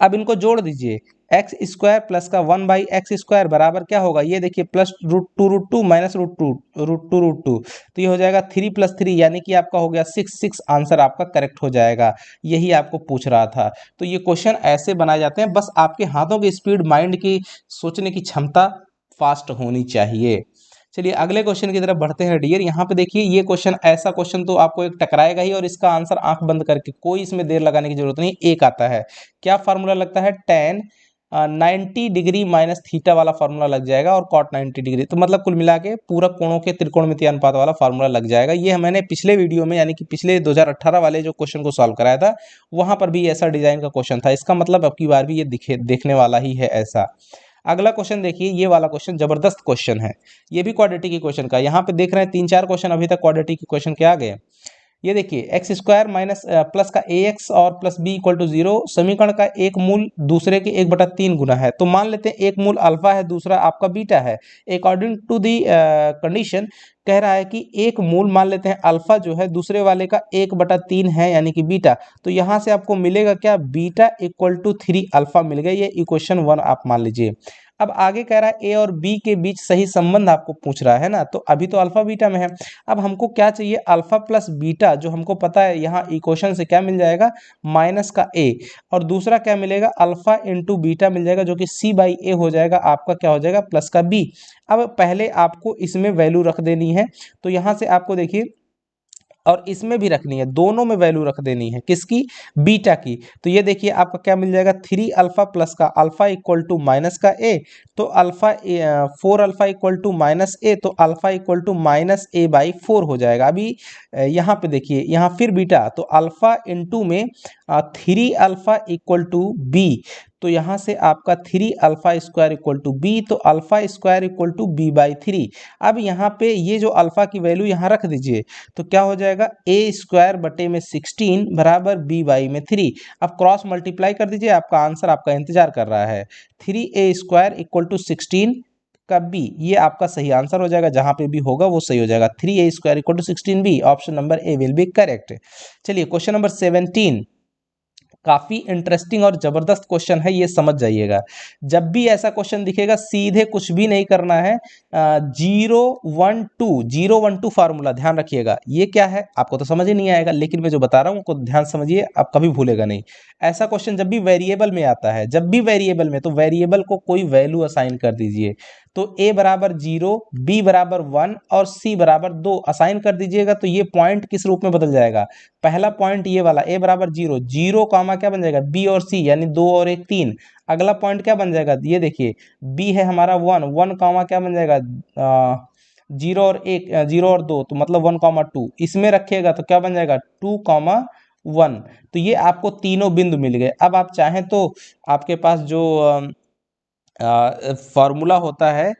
अब इनको जोड़ दीजिए, एक्स स्क्वायर प्लस का 1/x स्क्वायर बराबर क्या होगा, ये देखिए plus root two minus root two, तो ये हो जाएगा 3 प्लस 3, यानी कि आपका हो गया 6 आंसर आपका करेक्ट हो जाएगा। यही आपको पूछ रहा था। तो ये क्वेश्चन ऐसे बनाए जाते हैं, बस आपके हाथों की स्पीड, माइंड की सोचने की क्षमता फास्ट होनी चाहिए। चलिए अगले क्वेश्चन की तरफ बढ़ते हैं डियर। यहाँ पे देखिए, ये क्वेश्चन, ऐसा क्वेश्चन तो आपको एक टकराएगा ही, और इसका आंसर आंख बंद करके, कोई इसमें देर लगाने की जरूरत नहीं, एक आता है। क्या फार्मूला लगता है, tan 90 डिग्री माइनस थीटा वाला फार्मूला लग जाएगा, और cot 90 डिग्री, तो मतलब कुल मिला के पूरा कोणों के त्रिकोणमितीय अनुपात वाला फार्मूला लग जाएगा। ये मैंने पिछले वीडियो में, यानी कि पिछले 2018 वाले जो क्वेश्चन को सॉल्व कराया था, वहां पर भी ऐसा डिजाइन का क्वेश्चन था। इसका मतलब अब की बार भी ये देखने वाला ही है ऐसा। अगला क्वेश्चन देखिए, ये वाला क्वेश्चन जबरदस्त क्वेश्चन है, ये भी क्वाड्रेटिक क्वेश्चन का। यहाँ पे देख रहे हैं 3-4 क्वेश्चन अभी तक क्वाड्रेटिक क्वेश्चन के आ गए। ये देखिए, एक्स स्क्वायर माइनस प्लस का ए एक्स और प्लस बी इक्वल टू 0, समीकरण का एक मूल दूसरे के 1/3 गुना है। तो मान लेते हैं एक मूल अल्फा है, दूसरा आपका बीटा है। अकॉर्डिंग टू दी कंडीशन, कह रहा है कि एक मूल मान लेते हैं अल्फा जो है दूसरे वाले का 1/3 है, यानी कि बीटा। तो यहाँ से आपको मिलेगा क्या, बीटा इक्वल टू 3 अल्फा मिल गया। ये इक्वेशन 1 आप मान लीजिए। अब आगे कह रहा है ए और बी के बीच सही संबंध आपको पूछ रहा है ना, तो अभी तो अल्फा बीटा में है। अब हमको क्या चाहिए, अल्फा प्लस बीटा, जो हमको पता है यहाँ इक्वेशन से क्या मिल जाएगा, माइनस का ए, और दूसरा क्या मिलेगा, अल्फा इंटू बीटा मिल जाएगा, जो कि c/a हो जाएगा, आपका क्या हो जाएगा, प्लस का b। अब पहले आपको इसमें वैल्यू रख देनी है, तो यहाँ से आपको देखिए, और इसमें भी रखनी है, दोनों में वैल्यू रख देनी है, किसकी, बीटा की। तो ये देखिए आपका क्या मिल जाएगा, 3 अल्फा प्लस का अल्फा इक्वल टू माइनस का ए, तो alpha 4 alpha equal to minus a, तो alpha equal to minus a/4 हो जाएगा। अभी यहाँ पे देखिए, यहाँ फिर बीटा, तो अल्फा इंटू में 3 अल्फा इक्वल टू बी, तो यहाँ से आपका 3 alpha square equal to b, तो alpha square equal to b/3। अब यहाँ पे ये जो अल्फा की वैल्यू यहाँ रख दीजिए, तो क्या हो जाएगा, ए स्क्वायर बटे में 16 बराबर b/3। अब क्रॉस मल्टीप्लाई कर दीजिए, आपका आंसर आपका इंतजार कर रहा है। 3a स्क्वायर इक्वल टू 16 का बी, ये आपका सही आंसर हो जाएगा, जहां पे भी होगा वो सही हो जाएगा। 3a square equal to 16b, option number A will be correct. चलिए क्वेश्चन नंबर 17, काफी इंटरेस्टिंग और जबरदस्त क्वेश्चन है, ये समझ जाइएगा। जब भी ऐसा क्वेश्चन दिखेगा, सीधे कुछ भी नहीं करना है, 0 1 2 फार्मूला ध्यान रखिएगा। ये क्या है आपको तो समझ ही नहीं आएगा, लेकिन मैं जो बता रहा हूँ उसको ध्यान समझिए, आप कभी भूलेगा नहीं। ऐसा क्वेश्चन जब भी वेरिएबल में आता है, जब भी वेरिएबल में, तो वेरिएबल को कोई वैल्यू असाइन कर दीजिए। तो a बराबर 0, b बराबर 1 और c बराबर 2 असाइन कर दीजिएगा, तो ये पॉइंट किस रूप में बदल जाएगा, पहला पॉइंट ये वाला a बराबर 0, 0 कामा क्या बन जाएगा, b और c, यानी 2 और 1 3। अगला पॉइंट क्या बन जाएगा, ये देखिए b है हमारा 1, 1 कामा क्या बन जाएगा, 0 और 1, 0 और 2, तो मतलब 1,2 इसमें रखिएगा, तो क्या बन जाएगा 2,1। तो ये आपको तीनों बिंदु मिल गए। अब आप चाहें तो आपके पास जो फॉर्मूला होता है,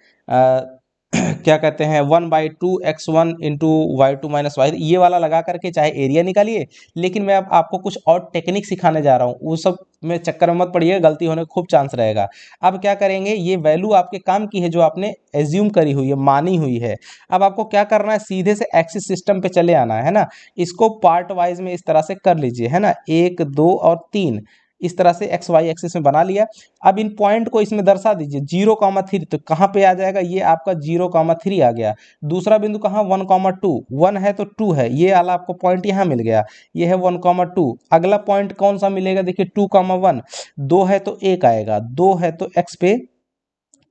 क्या कहते हैं, 1/2x1 इंटू y2 - y, ये वाला लगा करके चाहे एरिया निकालिए। लेकिन मैं अब आपको कुछ और टेक्निक सिखाने जा रहा हूँ, वो सब में चक्कर में मत पड़िए, गलती होने का खूब चांस रहेगा। अब क्या करेंगे, ये वैल्यू आपके काम की है, जो आपने एज्यूम करी हुई है, मानी हुई है। अब आपको क्या करना है, सीधे से एक्सिस सिस्टम पे चले आना है ना, इसको पार्ट वाइज में इस तरह से कर लीजिए, है ना, 1 2 और 3, इस तरह से एक्स वाई एक्सिस में बना लिया। अब इन पॉइंट को इसमें दर्शा दीजिए, 0,3, तो कहाँ पे आ जाएगा, ये आपका 0,3 आ गया। दूसरा बिंदु कहाँ, 1,2, 1 है तो 2 है, ये वाला आपको पॉइंट यहाँ मिल गया, ये है 1,2। अगला पॉइंट कौन सा मिलेगा, देखिए 2,1, 2 है तो 1 आएगा, 2 है तो एक्स पे,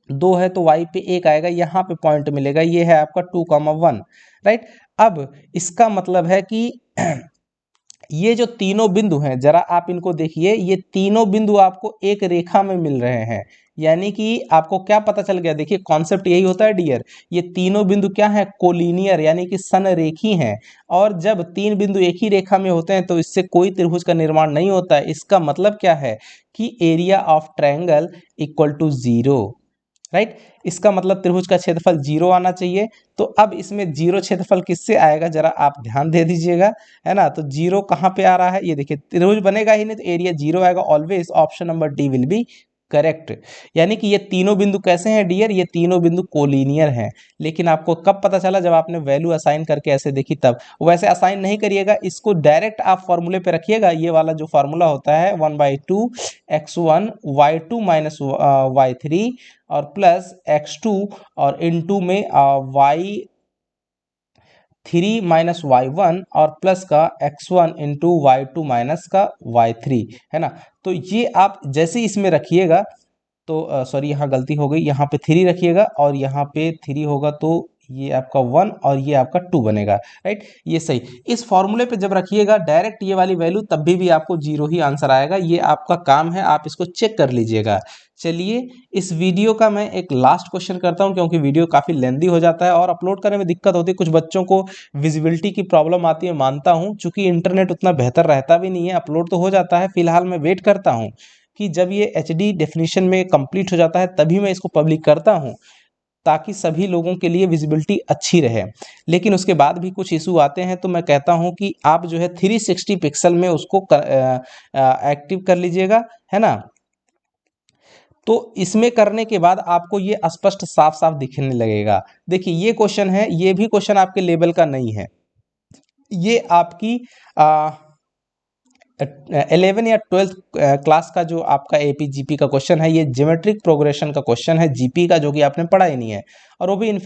2 है तो वाई पे 1 आएगा, यहाँ पे पॉइंट मिलेगा, ये है आपका 2,1, राइट। अब इसका मतलब है कि ये जो तीनों बिंदु हैं जरा आप इनको देखिए, ये तीनों बिंदु आपको एक रेखा में मिल रहे हैं, यानी कि आपको क्या पता चल गया, देखिए कॉन्सेप्ट यही होता है डियर, ये तीनों बिंदु क्या है, कोलिनियर यानी कि समरेखी हैं। और जब तीन बिंदु एक ही रेखा में होते हैं तो इससे कोई त्रिभुज का निर्माण नहीं होता है। इसका मतलब क्या है कि area of triangle equal to 0, right. इसका मतलब त्रिभुज का क्षेत्रफल 0 आना चाहिए। तो अब इसमें 0 क्षेत्रफल किससे आएगा, जरा आप ध्यान दे दीजिएगा, है ना। तो 0 कहाँ पे आ रहा है, ये देखिए त्रिभुज बनेगा ही नहीं तो एरिया 0 आएगा। Always option number D will be correct. यानी कि ये तीनों बिंदु कैसे हैं डियर, ये तीनों बिंदु कोलिनियर हैं। लेकिन आपको कब पता चला, जब आपने वैल्यू असाइन करके ऐसे देखी तब। वैसे असाइन नहीं करिएगा, इसको डायरेक्ट आप फॉर्मूले पे रखिएगा। ये वाला जो फॉर्मूला होता है 1/2 x1 y2 माइनस y3 और प्लस x2 और इनटू में y3 माइनस y1 और प्लस का x1 इंटू y2 माइनस का y3, है ना। तो ये आप जैसे इसमें रखिएगा तो सॉरी यहाँ गलती हो गई, यहाँ पे 3 रखिएगा और यहाँ पे 3 होगा तो ये आपका 1 और ये आपका 2 बनेगा, राइट। ये सही, इस फॉर्मूले पे जब रखिएगा डायरेक्ट ये वाली वैल्यू तब भी आपको 0 ही आंसर आएगा। ये आपका काम है, आप इसको चेक कर लीजिएगा। चलिए इस वीडियो का मैं एक लास्ट क्वेश्चन करता हूँ, क्योंकि वीडियो काफ़ी लेंदी हो जाता है और अपलोड करने में दिक्कत होती है। कुछ बच्चों को विजिबिलिटी की प्रॉब्लम आती है, मानता हूँ, चूंकि इंटरनेट उतना बेहतर रहता भी नहीं है। अपलोड तो हो जाता है, फिलहाल मैं वेट करता हूँ कि जब ये HD डेफिनेशन में कंप्लीट हो जाता है तभी मैं इसको पब्लिक करता हूँ, ताकि सभी लोगों के लिए विजिबिलिटी अच्छी रहे। लेकिन उसके बाद भी कुछ इशू आते हैं, तो मैं कहता हूँ कि आप जो है 360 पिक्सल में उसको एक्टिव कर लीजिएगा, है ना। तो इसमें करने के बाद आपको ये स्पष्ट साफ साफ दिखने लगेगा। देखिए ये क्वेश्चन है, ये भी क्वेश्चन आपके लेवल का नहीं है, ये आपकी 11 या 12th क्लास का जो आपका AP GP का क्वेश्चन है, ये ज्योमेट्रिक प्रोग्रेशन का क्वेश्चन है GP का, जो कि आपने पढ़ा ही नहीं है, और वो भी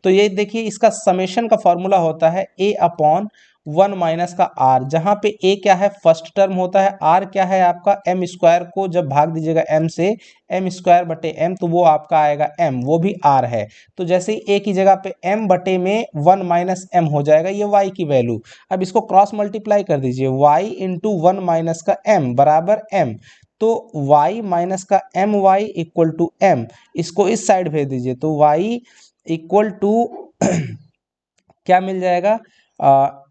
तो ये देखिए इसका समेशन का फॉर्मूला होता है A/1 माइनस का R, जहां पे A क्या है, फर्स्ट टर्म होता है, R क्या है आपका m स्क्वायर को जब भाग दीजिएगा m से, m स्क्वायर बटे m, तो वो आपका आएगा m, वो भी R है। तो जैसे A की जगह पे m बटे में 1 माइनस m हो जाएगा, ये y की वैल्यू। अब इसको क्रॉस मल्टीप्लाई कर दीजिए, y इंटू 1 माइनस का m बराबर m, तो y माइनस का my इक्वल टू m, इसको इस साइड भेज दीजिए तो y इक्वल टू क्या मिल जाएगा,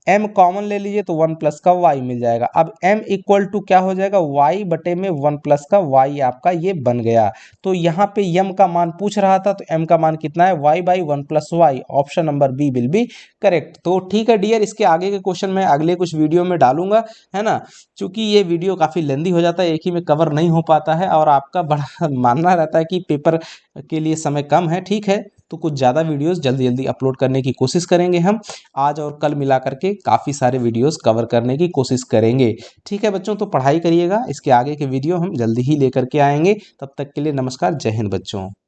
m कॉमन ले लीजिए तो 1 प्लस का y मिल जाएगा। अब m इक्वल टू क्या हो जाएगा, y बटे में 1 प्लस का y आपका ये बन गया। तो यहाँ पे m का मान पूछ रहा था, तो m का मान कितना है, y/1 plus y, option number B will be correct. तो ठीक है डियर, इसके आगे के क्वेश्चन मैं अगले कुछ वीडियो में डालूंगा, है ना। चूंकि ये वीडियो काफ़ी लेंदी हो जाता है, एक ही में कवर नहीं हो पाता है, और आपका बड़ा मानना रहता है कि पेपर के लिए समय कम है, ठीक है। तो कुछ ज़्यादा वीडियोस जल्दी जल्दी अपलोड करने की कोशिश करेंगे हम, आज और कल मिला करके काफ़ी सारे वीडियोस कवर करने की कोशिश करेंगे, ठीक है बच्चों। तो पढ़ाई करिएगा, इसके आगे के वीडियो हम जल्दी ही लेकर के आएंगे। तब तक के लिए नमस्कार, जय हिंद बच्चों।